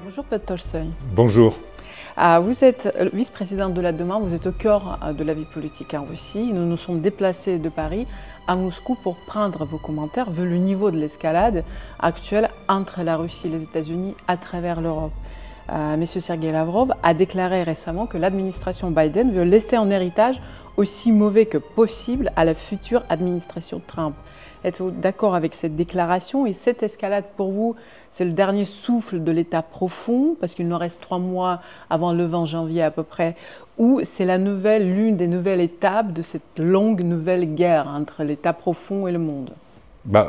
Bonjour Pat Tolstoy. Bonjour. Vous êtes vice-président de la Duma, vous êtes au cœur de la vie politique en Russie. Nous nous sommes déplacés de Paris à Moscou pour prendre vos commentaires vu le niveau de l'escalade actuelle entre la Russie et les États-Unis à travers l'Europe. Monsieur Sergei Lavrov a déclaré récemment que l'administration Biden veut laisser en héritage aussi mauvais que possible à la future administration Trump. Êtes-vous d'accord avec cette déclaration? Et cette escalade, pour vous, c'est le dernier souffle de l'état profond, parce qu'il nous reste 3 mois avant le 20 janvier à peu près, ou c'est l'une des nouvelles étapes de cette longue nouvelle guerre entre l'état profond et le monde?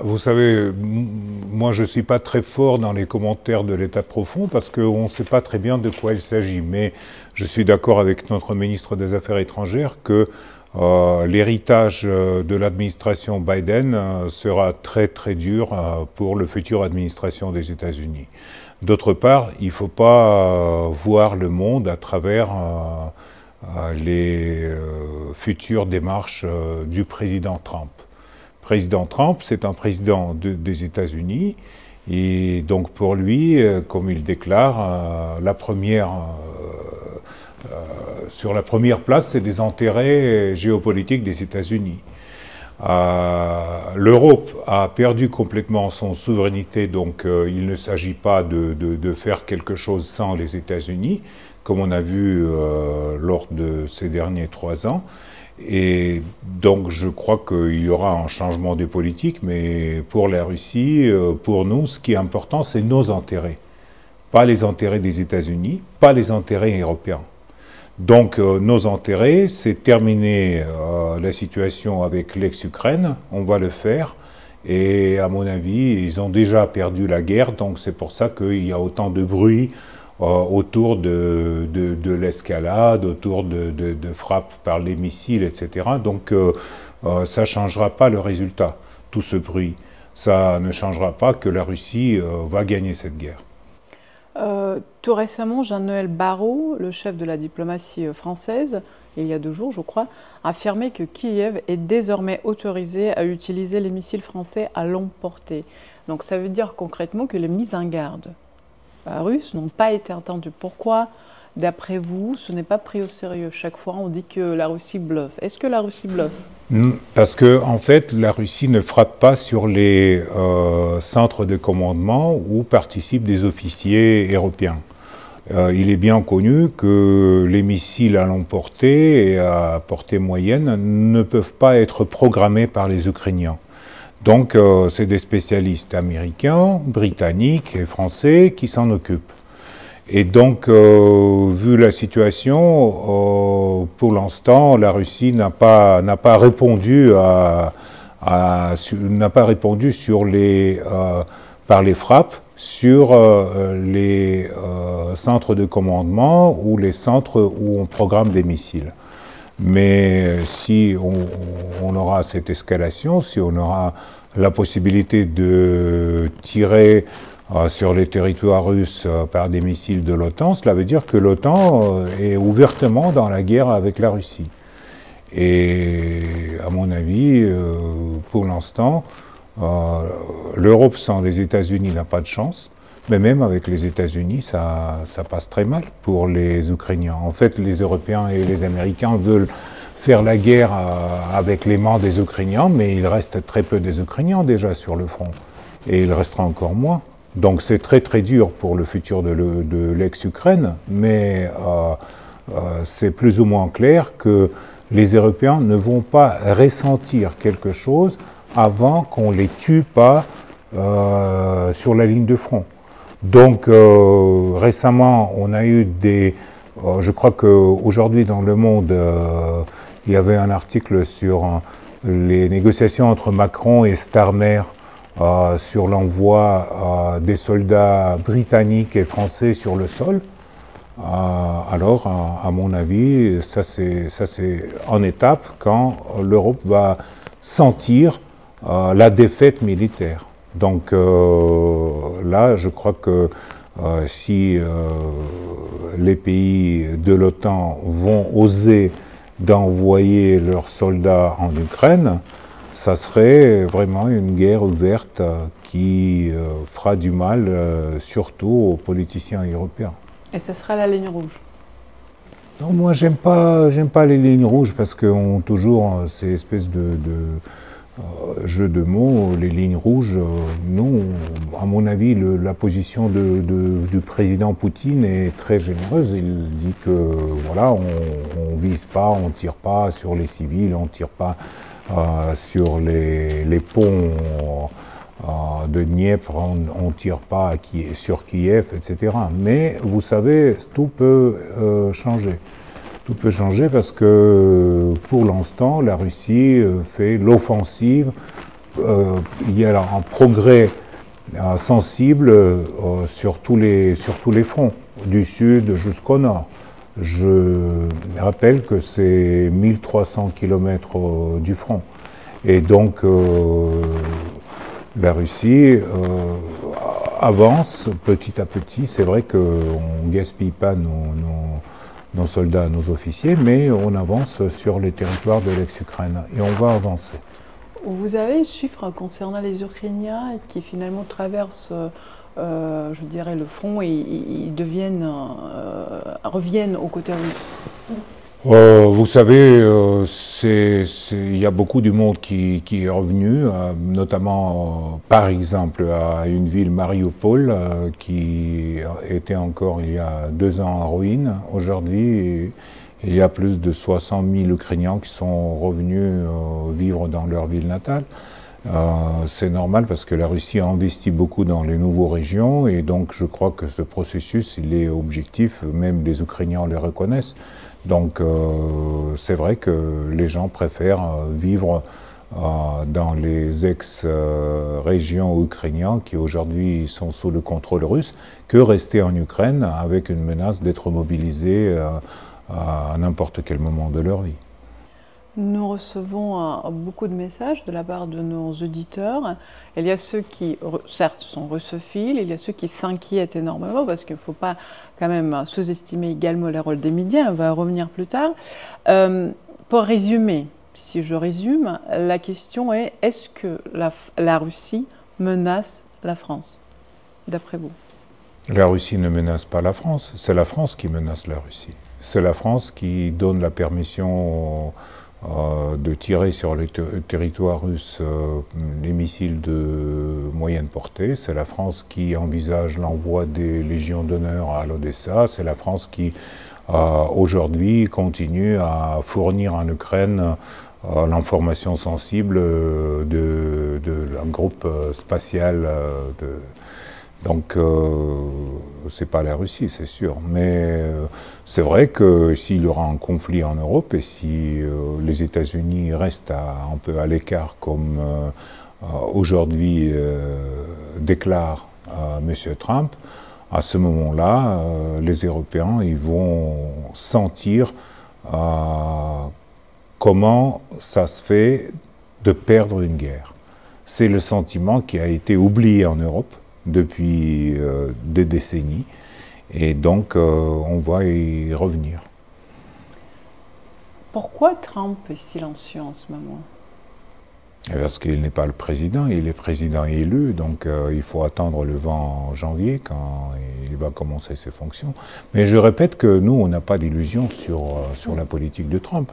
Vous savez, moi je ne suis pas très fort dans les commentaires de l'état profond parce qu'on ne sait pas très bien de quoi il s'agit. Mais je suis d'accord avec notre ministre des Affaires étrangères que l'héritage de l'administration Biden sera très très dur pour la future administration des États-Unis. D'autre part, il ne faut pas voir le monde à travers les futures démarches du président Trump. Président Trump, c'est un président des États-Unis et donc pour lui, comme il déclare, sur la première place, c'est des intérêts géopolitiques des États-Unis. L'Europe a perdu complètement son souveraineté, donc il ne s'agit pas de faire quelque chose sans les États-Unis, comme on a vu lors de ces derniers 3 ans. Et donc je crois qu'il y aura un changement de politique, mais pour la Russie, pour nous, ce qui est important, c'est nos intérêts. Pas les intérêts des États-Unis, pas les intérêts européens. Donc nos intérêts, c'est terminer la situation avec l'ex-Ukraine, on va le faire. Et à mon avis, ils ont déjà perdu la guerre, donc c'est pour ça qu'il y a autant de bruit autour de l'escalade, autour de frappes par les missiles, etc. Donc ça ne changera pas le résultat, tout ce bruit. Ça ne changera pas que la Russie va gagner cette guerre. Tout récemment, Jean-Noël Barrot, le chef de la diplomatie française, il y a 2 jours je crois, a affirmé que Kiev est désormais autorisé à utiliser les missiles français à longue portée. Donc ça veut dire concrètement que les mises en garde russes n'ont pas été entendues. Pourquoi, d'après vous, ce n'est pas pris au sérieux? Chaque fois, on dit que la Russie bluffe. Est-ce que la Russie bluffe? Parce que, en fait, la Russie ne frappe pas sur les centres de commandement où participent des officiers européens. Il est bien connu que les missiles à longue portée et à portée moyenne ne peuvent pas être programmés par les Ukrainiens. Donc, c'est des spécialistes américains, britanniques et français qui s'en occupent. Et donc, vu la situation, pour l'instant, la Russie n'a pas répondu sur par les frappes sur les centres de commandement ou les centres où on programme des missiles. Mais si on aura cette escalation, si on aura la possibilité de tirer sur les territoires russes par des missiles de l'OTAN, cela veut dire que l'OTAN est ouvertement dans la guerre avec la Russie. Et à mon avis, pour l'instant, l'Europe sans les États-Unis n'a pas de chance. Mais même avec les États-Unis, ça passe très mal pour les Ukrainiens. En fait, les Européens et les Américains veulent faire la guerre avec les mains des Ukrainiens, mais il reste très peu des Ukrainiens déjà sur le front. Et il restera encore moins. Donc c'est très très dur pour le futur de l'ex-Ukraine, mais c'est plus ou moins clair que les Européens ne vont pas ressentir quelque chose avant qu'on les tue pas sur la ligne de front. Donc récemment, on a eu je crois qu'aujourd'hui dans Le Monde, il y avait un article sur les négociations entre Macron et Starmer sur l'envoi des soldats britanniques et français sur le sol. Alors, à mon avis, ça c'est en étape quand l'Europe va sentir la défaite militaire. Donc là, je crois que si les pays de l'OTAN vont oser d'envoyer leurs soldats en Ukraine, ça serait vraiment une guerre ouverte qui fera du mal surtout aux politiciens européens. Et ce sera la ligne rouge? Non, moi j'aime pas les lignes rouges parce qu'on toujours ces espèces de jeux de mots, les lignes rouges. Non, à mon avis, la position du président Poutine est très généreuse. Il dit que voilà, on vise pas, on tire pas sur les civils, on tire pas sur les ponts de Dniepr, on tire pas sur Kiev, etc. Mais vous savez, tout peut changer. Tout peut changer parce que pour l'instant, la Russie fait l'offensive. Il y a un progrès sensible sur tous les fronts, du sud jusqu'au nord. Je rappelle que c'est 1300 km du front. Et donc, la Russie avance petit à petit. C'est vrai qu'on ne gaspille pas nos soldats, nos officiers, mais on avance sur les territoires de l'ex-Ukraine et on va avancer. Vous avez un chiffre concernant les Ukrainiens qui finalement traversent, je dirais, le front et ils reviennent aux côtés russes? Vous savez, il y a beaucoup du monde qui est revenu, notamment par exemple à une ville, Mariupol, qui était encore il y a 2 ans en ruine. Aujourd'hui, il y a plus de 60 000 Ukrainiens qui sont revenus vivre dans leur ville natale. C'est normal parce que la Russie a investi beaucoup dans les nouvelles régions et donc je crois que ce processus, il est objectif, même les Ukrainiens le reconnaissent. Donc c'est vrai que les gens préfèrent vivre dans les ex-régions ukrainiennes qui aujourd'hui sont sous le contrôle russe que rester en Ukraine avec une menace d'être mobilisés à n'importe quel moment de leur vie. Nous recevons beaucoup de messages de la part de nos auditeurs. Il y a ceux qui, certes, sont russophiles, il y a ceux qui s'inquiètent énormément parce qu'il ne faut pas quand même sous-estimer également le rôle des médias, on va revenir plus tard. Pour résumer, si je résume, la question est, est-ce que la Russie menace la France, d'après vous? La Russie ne menace pas la France, c'est la France qui menace la Russie. C'est la France qui donne la permission de tirer sur le territoire russe les missiles de moyenne portée. C'est la France qui envisage l'envoi des légions d'honneur à l'Odessa. C'est la France qui, aujourd'hui, continue à fournir en Ukraine l'information sensible d'un groupe spatial. Donc, c'est pas la Russie, c'est sûr. Mais c'est vrai que s'il y aura un conflit en Europe et si les États-Unis restent un peu à l'écart, comme aujourd'hui déclare M. Trump, à ce moment-là, les Européens ils vont sentir comment ça se fait de perdre une guerre. C'est le sentiment qui a été oublié en Europe depuis des décennies, et donc on va y revenir. Pourquoi Trump est silencieux en ce moment? Parce qu'il n'est pas le président, il est président élu, donc il faut attendre le 20 janvier quand il va commencer ses fonctions. Mais je répète que nous, on n'a pas d'illusion sur la politique de Trump.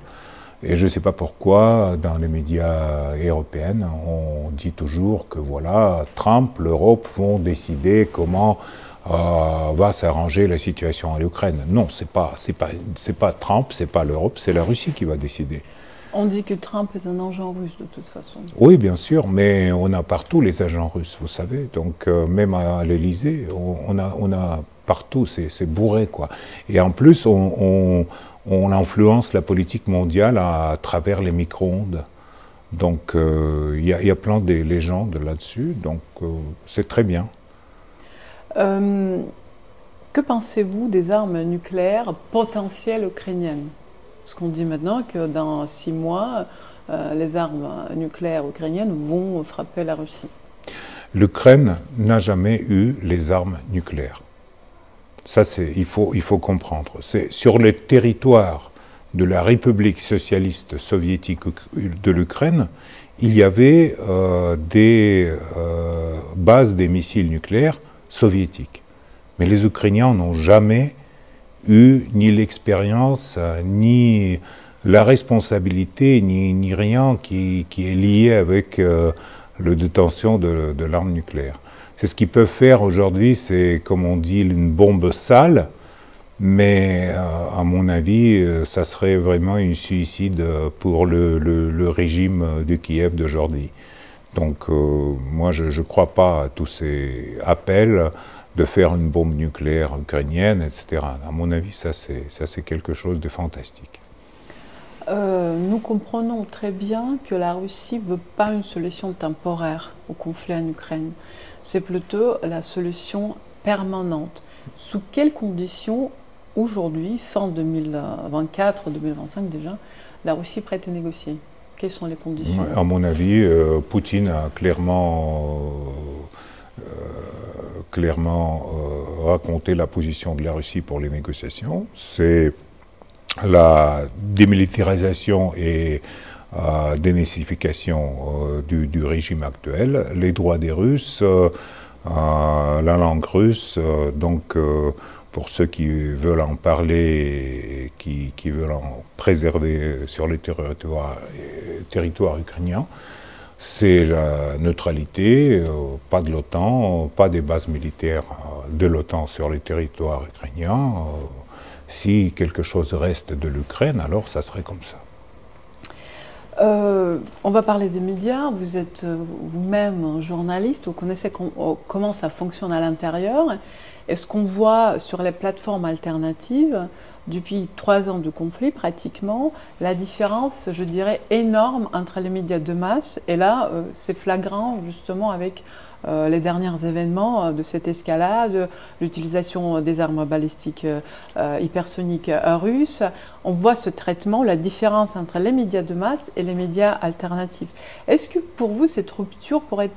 Et je ne sais pas pourquoi, dans les médias européens, on dit toujours que voilà, Trump, l'Europe vont décider comment va s'arranger la situation en Ukraine. Non, c'est pas Trump, c'est pas l'Europe, c'est la Russie qui va décider. On dit que Trump est un agent russe de toute façon. Oui, bien sûr, mais on a partout les agents russes, vous savez. Donc même à l'Élysée, on a partout, c'est bourré, quoi. Et en plus, on influence la politique mondiale à travers les micro-ondes. Donc il y a plein de légendes là-dessus, donc c'est très bien. Que pensez-vous des armes nucléaires potentielles ukrainiennes? Parce qu'on dit maintenant que dans 6 mois, les armes nucléaires ukrainiennes vont frapper la Russie. L'Ukraine n'a jamais eu les armes nucléaires. Ça, il faut comprendre. C'est sur le territoire de la République socialiste soviétique de l'Ukraine, il y avait des bases des missiles nucléaires soviétiques. Mais les Ukrainiens n'ont jamais eu ni l'expérience, ni la responsabilité, ni rien qui est lié avec la détention de l'arme nucléaire. C'est ce qu'ils peuvent faire aujourd'hui, c'est comme on dit une bombe sale, mais à mon avis, ça serait vraiment un suicide pour le régime de Kiev d'aujourd'hui. Donc moi je ne crois pas à tous ces appels de faire une bombe nucléaire ukrainienne, etc. À mon avis, ça c'est quelque chose de fantastique. Nous comprenons très bien que la Russie ne veut pas une solution temporaire au conflit en Ukraine. C'est plutôt la solution permanente. Sous quelles conditions, aujourd'hui, fin 2024-2025 déjà, la Russie est prête à négocier? Quelles sont les conditions? À mon avis, Poutine a clairement raconté la position de la Russie pour les négociations. C'est la démilitarisation et dénazification du régime actuel, les droits des Russes, la langue russe, donc pour ceux qui veulent en parler et qui veulent en préserver sur les territoires ukrainiens, c'est la neutralité, pas de l'OTAN, pas des bases militaires de l'OTAN sur les territoires ukrainiens. Si quelque chose reste de l'Ukraine, alors ça serait comme ça. On va parler des médias. Vous êtes vous-même journaliste, vous connaissez comment ça fonctionne à l'intérieur. Et ce qu'on voit sur les plateformes alternatives, depuis 3 ans de conflit pratiquement, la différence, je dirais, énorme entre les médias de masse. Et là, c'est flagrant justement avec les derniers événements de cette escalade, l'utilisation des armes balistiques hypersoniques russes. On voit ce traitement, la différence entre les médias de masse et les médias alternatifs. Est-ce que pour vous, cette rupture pourrait être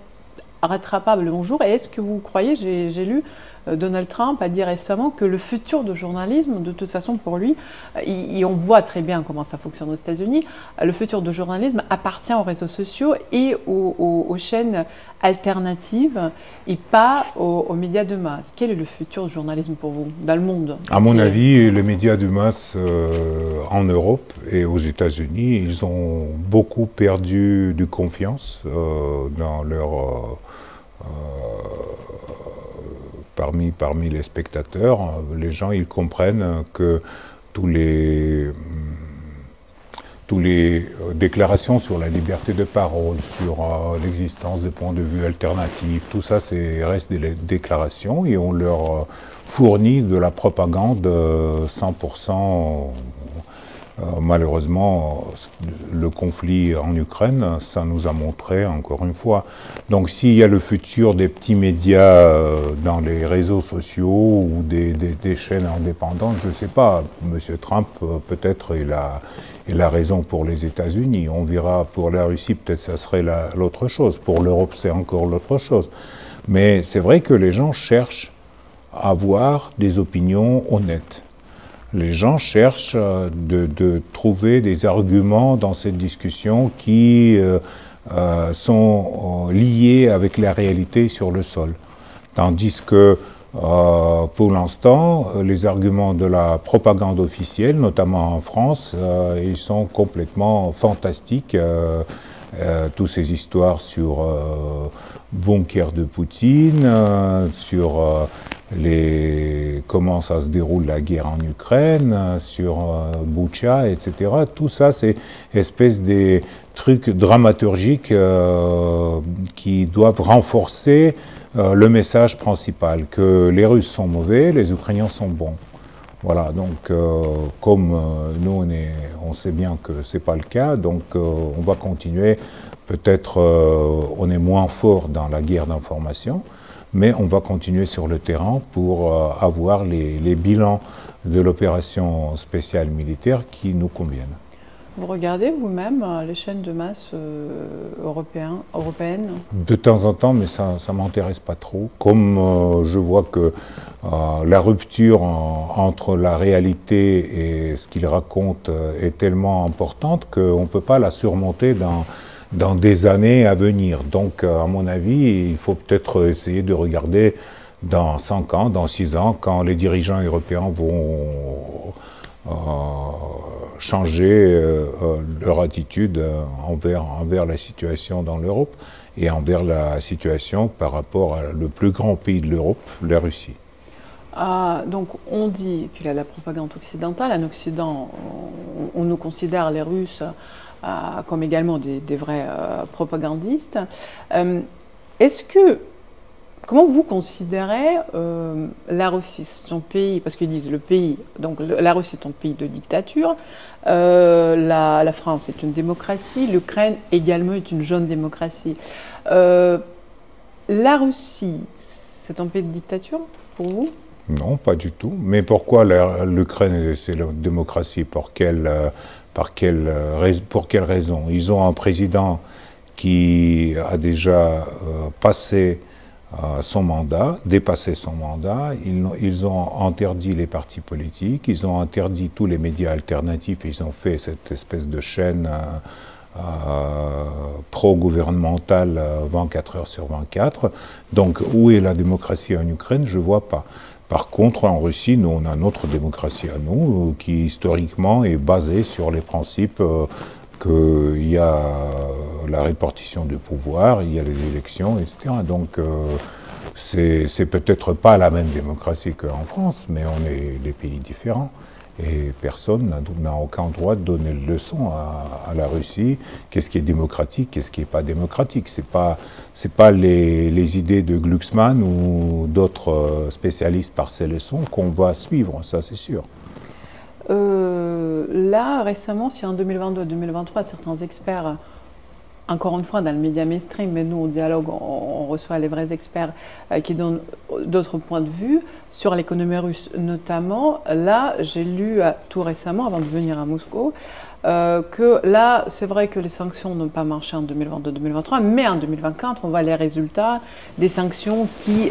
rattrapable un jour? Et est-ce que vous croyez, j'ai lu Donald Trump a dit récemment que le futur du journalisme, de toute façon pour lui, et on voit très bien comment ça fonctionne aux États-Unis, le futur du journalisme appartient aux réseaux sociaux et aux chaînes alternatives et pas aux médias de masse. Quel est le futur du journalisme pour vous, dans le monde? À mon avis, les médias de masse en Europe et aux États-Unis, ils ont beaucoup perdu de confiance dans leur... Parmi les spectateurs, les gens ils comprennent que tous les déclarations sur la liberté de parole, sur l'existence de points de vue alternatifs, tout ça reste des déclarations et on leur fournit de la propagande 100%. Malheureusement, le conflit en Ukraine, ça nous a montré encore une fois. Donc s'il y a le futur des petits médias dans les réseaux sociaux ou des chaînes indépendantes, je ne sais pas, M. Trump peut-être il a raison pour les États-Unis, on verra pour la Russie, peut-être ça serait l'autre chose, pour l'Europe c'est encore l'autre chose. Mais c'est vrai que les gens cherchent à avoir des opinions honnêtes. Les gens cherchent de trouver des arguments dans cette discussion qui sont liés avec la réalité sur le sol. Tandis que pour l'instant, les arguments de la propagande officielle, notamment en France, ils sont complètement fantastiques. Toutes ces histoires sur bunker de Poutine, sur comment ça se déroule la guerre en Ukraine, sur Boutcha, etc. Tout ça, c'est espèce des trucs dramaturgiques qui doivent renforcer le message principal, que les Russes sont mauvais, les Ukrainiens sont bons. Voilà, donc comme nous, on sait bien que ce n'est pas le cas, donc on va continuer. Peut-être on est moins fort dans la guerre d'information, mais on va continuer sur le terrain pour avoir les bilans de l'opération spéciale militaire qui nous conviennent. Vous regardez vous-même les chaînes de masse européennes? De temps en temps, mais ça ne m'intéresse pas trop. Comme je vois que la rupture entre la réalité et ce qu'il raconte est tellement importante qu'on ne peut pas la surmonter dans des années à venir. Donc, à mon avis, il faut peut-être essayer de regarder dans 5 ans, dans 6 ans, quand les dirigeants européens vont changer leur attitude envers la situation dans l'Europe et envers la situation par rapport à le plus grand pays de l'Europe, la Russie. Donc on dit qu'il y a la propagande occidentale. En Occident, on nous considère les Russes comme également des vrais propagandistes. Comment vous considérez la Russie, son pays, parce qu'ils disent le pays, donc la Russie est un pays de dictature, la France est une démocratie, l'Ukraine également est une jeune démocratie. La Russie, c'est un pays de dictature pour vous? Non, pas du tout. Mais pourquoi l'Ukraine, c'est la démocratie? Pour quelle raison? Ils ont un président qui a déjà passé son mandat, dépassé son mandat. Ils ont interdit les partis politiques, ils ont interdit tous les médias alternatifs, ils ont fait cette espèce de chaîne pro-gouvernementale 24 heures sur 24. Donc, où est la démocratie en Ukraine? Je ne vois pas. Par contre, en Russie, nous, on a notre démocratie à nous, qui historiquement est basée sur les principes qu'il y a la répartition du pouvoir, il y a les élections, etc. Donc, c'est peut-être pas la même démocratie qu'en France, mais on est des pays différents. Et personne n'a aucun droit de donner une leçon à la Russie. Qu'est-ce qui est démocratique, qu'est-ce qui n'est pas démocratique. C'est pas les idées de Glucksmann ou d'autres spécialistes par ces leçons qu'on va suivre, ça c'est sûr. Là, récemment, si en 2022-2023, certains experts, encore une fois dans le média mainstream, mais nous au dialogue, on reçoit les vrais experts qui donnent d'autres points de vue sur l'économie russe notamment. Là, j'ai lu tout récemment, avant de venir à Moscou, que là, c'est vrai que les sanctions n'ont pas marché en 2022-2023, mais en 2024, on voit les résultats des sanctions qui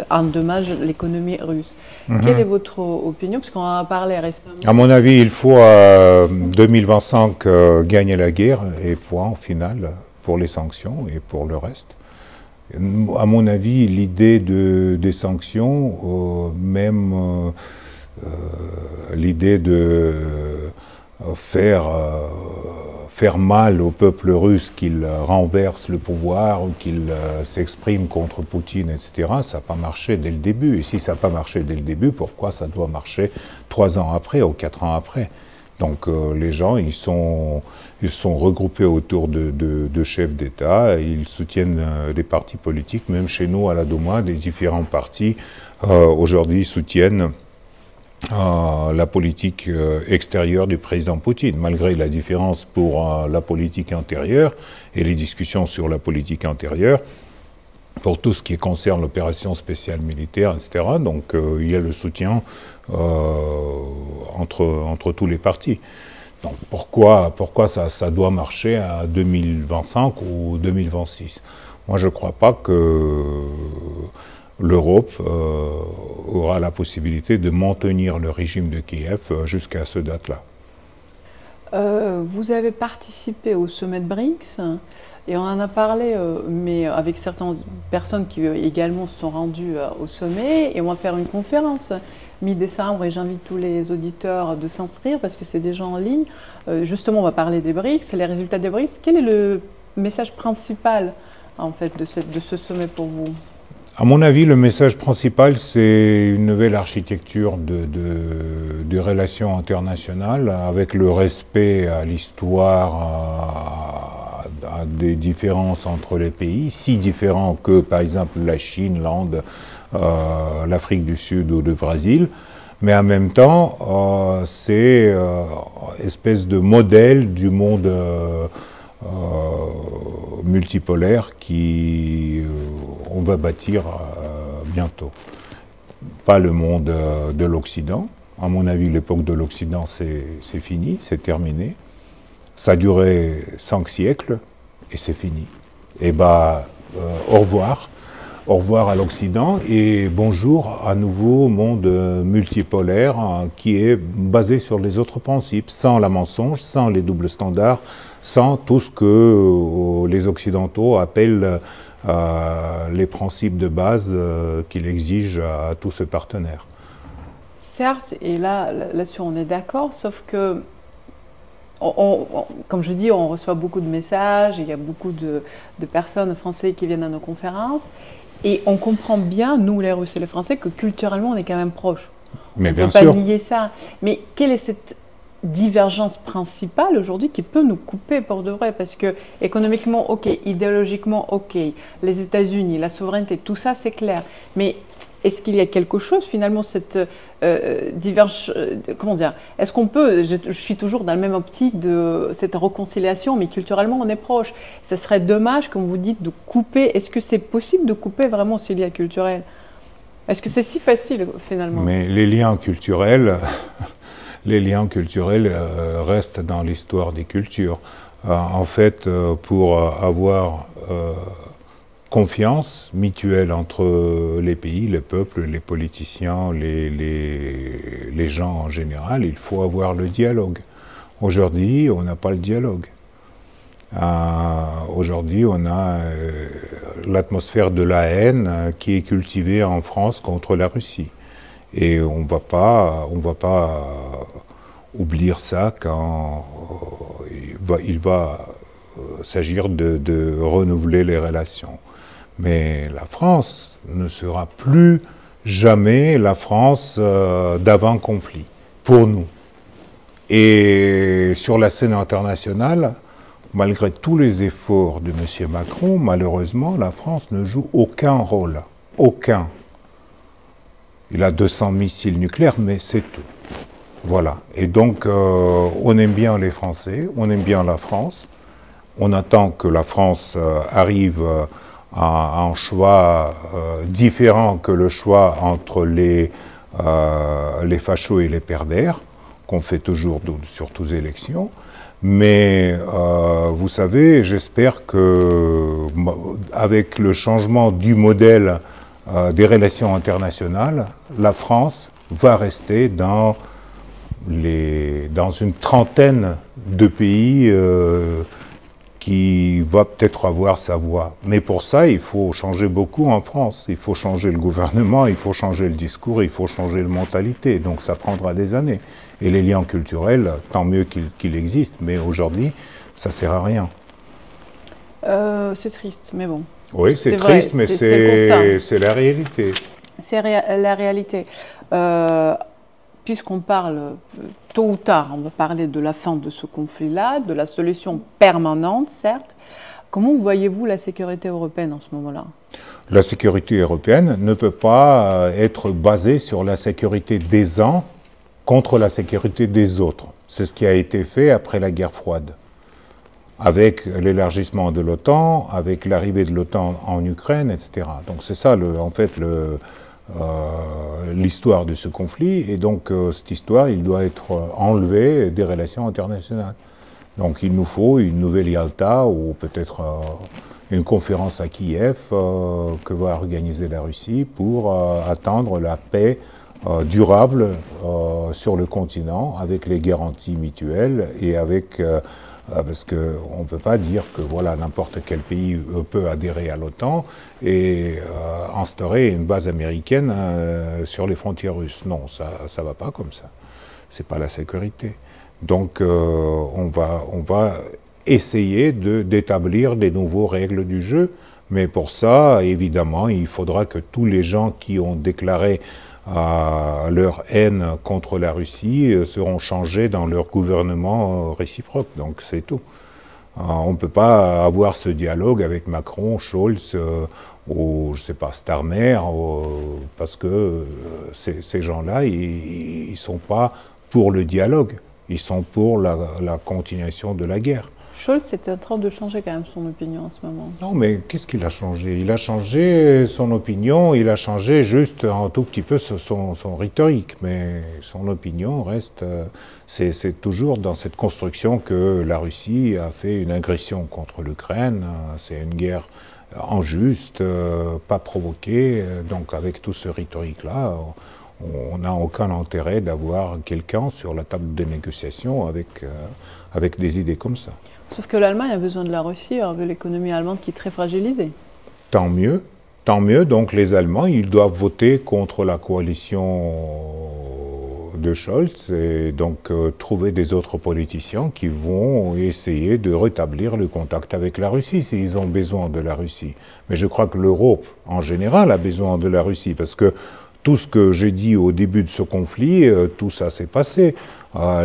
endommagent l'économie russe. Quelle est votre opinion? Parce qu'on en a parlé récemment. À mon avis, il faut 2025 gagner la guerre et point au final pour les sanctions et pour le reste. À mon avis, l'idée des sanctions, même l'idée de faire mal au peuple russe qu'il renverse le pouvoir ou qu'il s'exprime contre Poutine, etc., ça n'a pas marché dès le début. Et si ça n'a pas marché dès le début, pourquoi ça doit marcher 3 ans après ou 4 ans après? Donc les gens, ils sont regroupés autour de chefs d'État, ils soutiennent les partis politiques, même chez nous à la Douma, les différents partis aujourd'hui soutiennent la politique extérieure du président Poutine, malgré la différence pour la politique intérieure et les discussions sur la politique intérieure, pour tout ce qui concerne l'opération spéciale militaire, etc. Donc il y a le soutien entre tous les partis. Donc pourquoi ça doit marcher à 2025 ou 2026? Moi je ne crois pas que l'Europe aura la possibilité de maintenir le régime de Kiev jusqu'à ce date-là. Vous avez participé au sommet de BRICS et on en a parlé, mais avec certaines personnes qui également se sont rendues au sommet, et on va faire une conférence mi-décembre et j'invite tous les auditeurs de s'inscrire parce que c'est déjà en ligne. Justement, on va parler des BRICS, les résultats des BRICS. Quel est le message principal en fait de ce sommet pour vous? À mon avis, le message principal, c'est une nouvelle architecture de relations internationales avec le respect à l'histoire, à des différences entre les pays, si différents que, par exemple, la Chine, l'Inde, l'Afrique du Sud ou le Brésil. Mais en même temps, c'est espèce de modèle du monde multipolaire on va bâtir bientôt. Pas le monde de l'Occident, À mon avis, l'époque de l'Occident, c'est fini, c'est terminé. Ça a duré 5 siècles et c'est fini. Et au revoir. Au revoir à l'Occident et bonjour à nouveau au monde multipolaire qui est basé sur les autres principes, sans la mensonge, sans les doubles standards, sans tout ce que les Occidentaux appellent les principes de base qu'il exige à tous ses partenaires. Certes, et là-dessus on est d'accord, sauf que comme je dis, on reçoit beaucoup de messages, il y a beaucoup de personnes françaises qui viennent à nos conférences, et on comprend bien, nous les Russes et les Français, que culturellement on est quand même proches. Mais on bien ne peut sûr. pas nier ça. Mais quelle est cette divergence principale aujourd'hui qui peut nous couper pour de vrai? Parce que économiquement, ok, idéologiquement, ok, les États-Unis, la souveraineté, tout ça c'est clair. Mais est-ce qu'il y a quelque chose finalement, cette comment dire, est-ce qu'on peut, je suis toujours dans la même optique de cette réconciliation, mais culturellement on est proche. Ce serait dommage, comme vous dites, de couper. Est-ce que c'est possible de couper vraiment ces liens culturels? Est-ce que c'est si facile finalement? Mais les liens culturels, restent dans l'histoire des cultures. En fait, pour avoir confiance mutuelle entre les pays, les peuples, les politiciens, les gens en général, il faut avoir le dialogue. Aujourd'hui, on n'a pas le dialogue. Aujourd'hui, on a l'atmosphère de la haine qui est cultivée en France contre la Russie. Et on va pas oublier ça quand il va s'agir de renouveler les relations. Mais la France ne sera plus jamais la France d'avant-conflit, pour nous. Et sur la scène internationale, malgré tous les efforts de M. Macron, malheureusement, la France ne joue aucun rôle. Aucun. Il a 200 missiles nucléaires, mais c'est tout. Voilà. Et donc, on aime bien les Français, on aime bien la France. On attend que la France arrive à un choix différent que le choix entre les fachos et les pervers, qu'on fait toujours sur toutes les élections. Mais vous savez, j'espère que avec le changement du modèle des relations internationales, la France va rester dans une trentaine de pays qui va peut-être avoir sa voix. Mais pour ça, il faut changer beaucoup en France. Il faut changer le gouvernement, il faut changer le discours, il faut changer la mentalité. Donc ça prendra des années. Et les liens culturels, tant mieux qu'il existe, mais aujourd'hui, ça ne sert à rien. C'est triste, mais bon. Oui, c'est triste, mais c'est la réalité. C'est la réalité. Puisqu'on parle, tôt ou tard, on va parler de la fin de ce conflit-là, de la solution permanente, certes. Comment voyez-vous la sécurité européenne en ce moment-là? La sécurité européenne ne peut pas être basée sur la sécurité des uns contre la sécurité des autres. C'est ce qui a été fait après la guerre froide. Avec l'élargissement de l'OTAN, avec l'arrivée de l'OTAN en Ukraine, etc. Donc c'est ça, en fait, l'histoire de ce conflit. Et donc cette histoire, il doit être enlevé des relations internationales. Donc il nous faut une nouvelle Yalta ou peut-être une conférence à Kiev que va organiser la Russie pour atteindre la paix durable sur le continent avec les garanties mutuelles et avec parce qu'on ne peut pas dire que voilà, n'importe quel pays peut adhérer à l'OTAN et instaurer une base américaine sur les frontières russes. Non, ça ne va pas comme ça. Ce n'est pas la sécurité. Donc on va essayer d'établir des nouvelles règles du jeu, mais pour ça, évidemment, il faudra que tous les gens qui ont déclaré leur haine contre la Russie seront changés dans leur gouvernement réciproque. Donc c'est tout. On ne peut pas avoir ce dialogue avec Macron, Scholz ou je ne sais pas, Starmer, parce que ces gens-là, ils ne sont pas pour le dialogue, ils sont pour la continuation de la guerre. Scholz est en train de changer quand même son opinion en ce moment. Non, mais qu'est-ce qu'il a changé? Il a changé son opinion, il a changé juste un tout petit peu son rhétorique, mais son opinion reste... c'est toujours dans cette construction que la Russie a fait une agression contre l'Ukraine, c'est une guerre injuste, pas provoquée, donc avec tout ce rhétorique-là, on n'a aucun intérêt d'avoir quelqu'un sur la table des négociations avec des idées comme ça. Sauf que l'Allemagne a besoin de la Russie, vu l'économie allemande qui est très fragilisée. Tant mieux. Tant mieux, donc les Allemands, ils doivent voter contre la coalition de Scholz et donc trouver des autres politiciens qui vont essayer de rétablir le contact avec la Russie s'ils ont besoin de la Russie. Mais je crois que l'Europe en général a besoin de la Russie parce que tout ce que j'ai dit au début de ce conflit, tout ça s'est passé.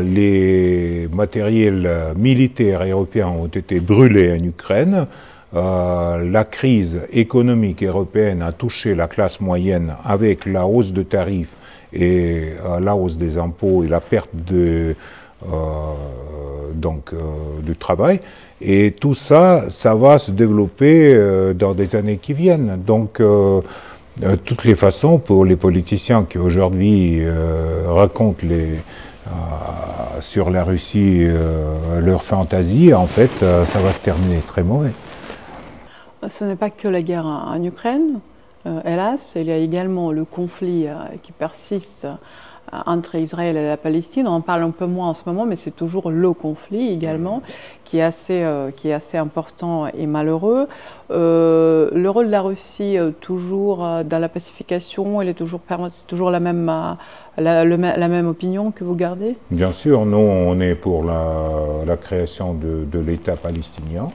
Les matériels militaires européens ont été brûlés en Ukraine. La crise économique européenne a touché la classe moyenne avec la hausse de tarifs et la hausse des impôts et la perte de travail. Et tout ça, ça va se développer dans des années qui viennent. Donc, de toutes les façons, pour les politiciens qui aujourd'hui racontent sur la Russie leur fantaisie, en fait, ça va se terminer très mauvais. Ce n'est pas que la guerre en Ukraine, hélas, il y a également le conflit qui persiste entre Israël et la Palestine. On en parle un peu moins en ce moment, mais c'est toujours le conflit également, qui est assez important et malheureux. Le rôle de la Russie, toujours dans la pacification, c'est toujours la même opinion que vous gardez? Bien sûr, nous, on est pour la création de l'État palestinien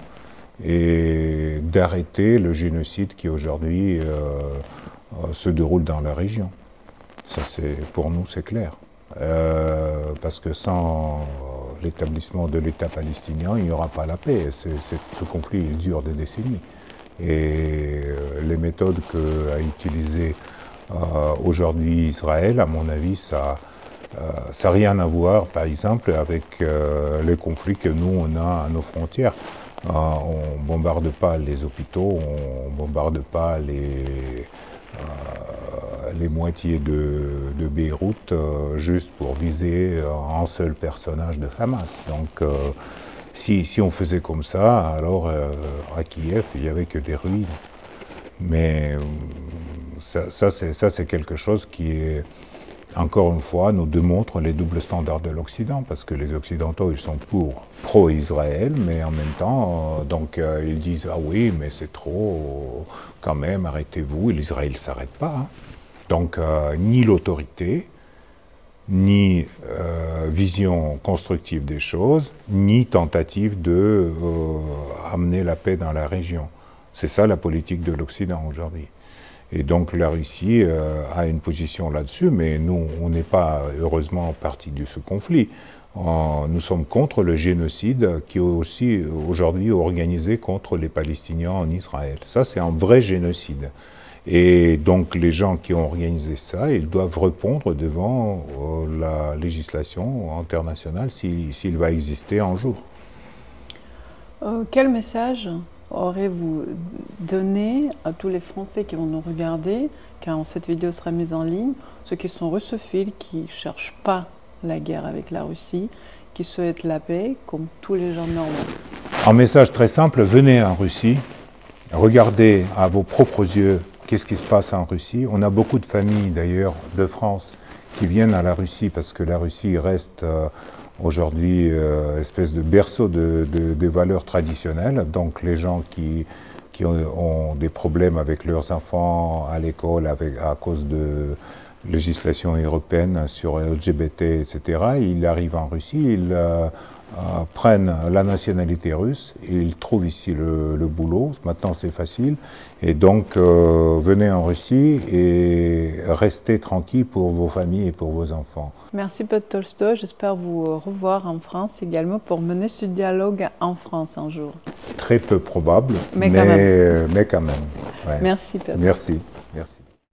et d'arrêter le génocide qui aujourd'hui se déroule dans la région. Ça, pour nous, c'est clair. Parce que sans l'établissement de l'État palestinien, il n'y aura pas la paix. Ce conflit, il dure des décennies. Et les méthodes qu'a utilisées aujourd'hui Israël, à mon avis, ça n'a rien à voir, par exemple, avec les conflits que nous, on a à nos frontières. On ne bombarde pas les hôpitaux, on ne bombarde pas les moitiés de Beyrouth juste pour viser un seul personnage de Hamas. Donc si on faisait comme ça, alors à Kiev, il n'y avait que des ruines. Mais ça c'est quelque chose qui est, encore une fois, nous démontre les doubles standards de l'Occident, parce que les Occidentaux, ils sont pro-Israël, mais en même temps, ils disent « Ah oui, mais c'est trop, quand même, arrêtez-vous », et l'Israël ne s'arrête pas. Hein. Donc, ni l'autorité, ni vision constructive des choses, ni tentative de amener la paix dans la région. C'est ça la politique de l'Occident aujourd'hui. Et donc la Russie a une position là-dessus, mais nous, on n'est pas heureusement partie de ce conflit. Nous sommes contre le génocide qui est aussi aujourd'hui organisé contre les Palestiniens en Israël. Ça, c'est un vrai génocide. Et donc les gens qui ont organisé ça, ils doivent répondre devant la législation internationale s'il va exister un jour. Quel message aurez-vous donné à tous les Français qui vont nous regarder quand cette vidéo sera mise en ligne, ceux qui sont russophiles, qui ne cherchent pas la guerre avec la Russie, qui souhaitent la paix, comme tous les gens normaux? Un message très simple, venez en Russie, regardez à vos propres yeux qu'est-ce qui se passe en Russie. On a beaucoup de familles d'ailleurs de France qui viennent à la Russie parce que la Russie reste aujourd'hui espèce de berceau de valeurs traditionnelles. Donc les gens qui ont des problèmes avec leurs enfants à l'école à cause de législation européenne sur LGBT, etc., ils arrivent en Russie, ils prennent la nationalité russe, et ils trouvent ici le boulot. Maintenant c'est facile. Et donc venez en Russie et restez tranquille pour vos familles et pour vos enfants. Merci Piotr Tolstoï, j'espère vous revoir en France également pour mener ce dialogue en France un jour. Très peu probable, mais quand même. Ouais. Merci Piotr. Merci.